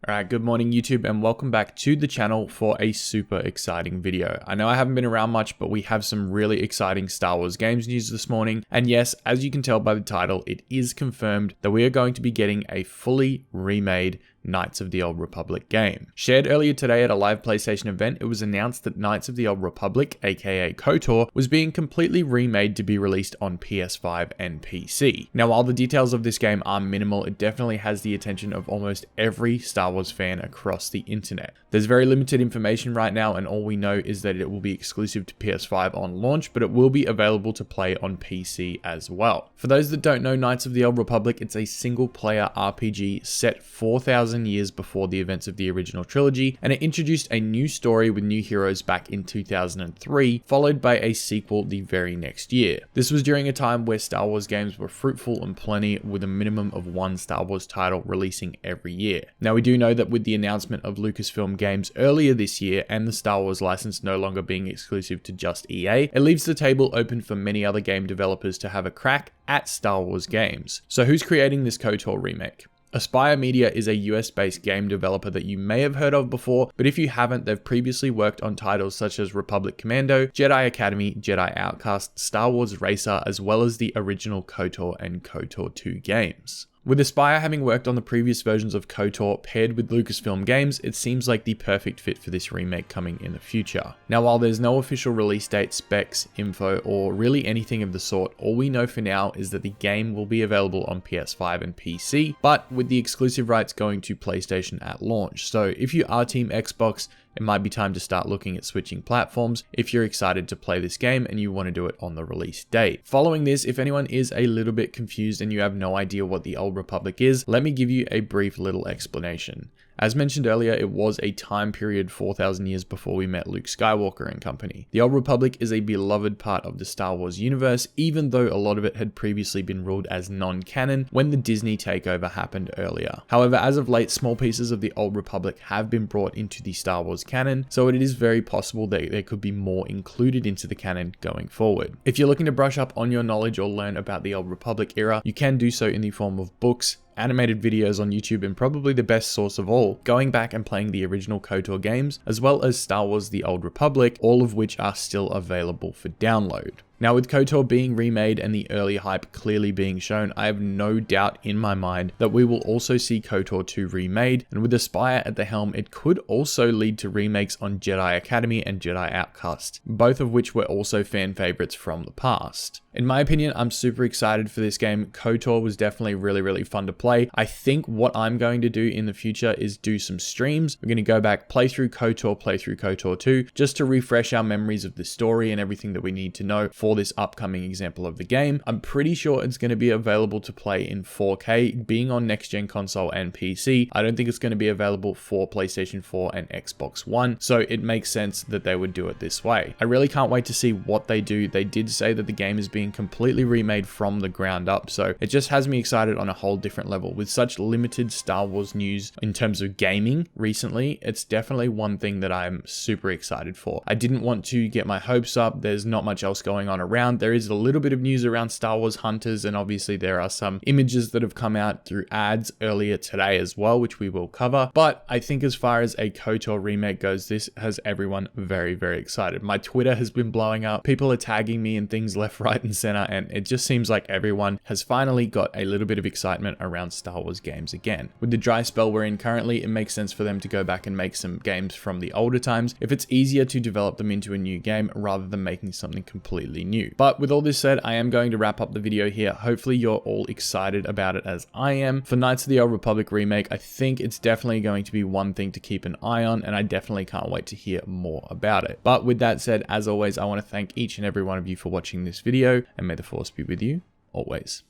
Alright, good morning YouTube and welcome back to the channel for a super exciting video. I know I haven't been around much, but we have some really exciting Star Wars games news this morning. And yes, as you can tell by the title, it is confirmed that we are going to be getting a fully remade Knights of the Old Republic game. Shared earlier today at a live PlayStation event, it was announced that Knights of the Old Republic, aka KOTOR, was being completely remade to be released on PS5 and PC. Now, while the details of this game are minimal, it definitely has the attention of almost every Star Wars fan across the internet. There's very limited information right now, and all we know is that it will be exclusive to PS5 on launch, but it will be available to play on PC as well. For those that don't know Knights of the Old Republic, it's a single-player RPG set 4,000 years before the events of the original trilogy, and it introduced a new story with new heroes back in 2003, followed by a sequel the very next year. This was during a time where Star Wars games were fruitful and plenty, with a minimum of one Star Wars title releasing every year. Now, we do know that with the announcement of Lucasfilm Games earlier this year and the Star Wars license no longer being exclusive to just EA, it leaves the table open for many other game developers to have a crack at Star Wars games. So who's creating this KOTOR remake? Aspyr Media is a US-based game developer that you may have heard of before, but if you haven't, they've previously worked on titles such as Republic Commando, Jedi Academy, Jedi Outcast, Star Wars Racer, as well as the original KOTOR and KOTOR 2 games. With Aspyr having worked on the previous versions of KOTOR paired with Lucasfilm Games, it seems like the perfect fit for this remake coming in the future. Now, while there's no official release date, specs, info, or really anything of the sort, all we know for now is that the game will be available on PS5 and PC, but with the exclusive rights going to PlayStation at launch. So if you are Team Xbox, it might be time to start looking at switching platforms if you're excited to play this game and you want to do it on the release date. Following this, if anyone is a little bit confused and you have no idea what the Old Republic is, let me give you a brief little explanation. As mentioned earlier, it was a time period 4,000 years before we met Luke Skywalker and company. The Old Republic is a beloved part of the Star Wars universe, even though a lot of it had previously been ruled as non-canon when the Disney takeover happened earlier. However, as of late, small pieces of the Old Republic have been brought into the Star Wars canon, so it is very possible that there could be more included into the canon going forward. If you're looking to brush up on your knowledge or learn about the Old Republic era, you can do so in the form of books, animated videos on YouTube, and probably the best source of all, going back and playing the original KOTOR games, as well as Star Wars The Old Republic, all of which are still available for download. Now, with KOTOR being remade and the early hype clearly being shown, I have no doubt in my mind that we will also see KOTOR 2 remade, and with Aspyr at the helm, it could also lead to remakes on Jedi Academy and Jedi Outcast, both of which were also fan favorites from the past. In my opinion, I'm super excited for this game. KOTOR was definitely really fun to play. I think what I'm going to do in the future is do some streams. We're going to go back, play through KOTOR 2, just to refresh our memories of the story and everything that we need to know for this upcoming example of the game. I'm pretty sure it's going to be available to play in 4K, being on next-gen console and PC. I don't think it's going to be available for PlayStation 4 and Xbox One, so it makes sense that they would do it this way. I really can't wait to see what they do. They did say that the game is being completely remade from the ground up, so it just has me excited on a whole different level. With such limited Star Wars news in terms of gaming recently, it's definitely one thing that I'm super excited for. I didn't want to get my hopes up. There's not much else going on around. There is a little bit of news around Star Wars Hunters, and obviously there are some images that have come out through ads earlier today as well, which we will cover. But I think as far as a KOTOR remake goes, this has everyone very excited. My Twitter has been blowing up. People are tagging me in things left, right, and center, and it just seems like everyone has finally got a little bit of excitement around Star Wars games again. With the dry spell we're in currently, it makes sense for them to go back and make some games from the older times if it's easier to develop them into a new game rather than making something completely new. But with all this said, I am going to wrap up the video here. Hopefully you're all excited about it as I am. For Knights of the Old Republic remake, I think it's definitely going to be one thing to keep an eye on, and I definitely can't wait to hear more about it. But with that said, as always, I want to thank each and every one of you for watching this video, and may the Force be with you always.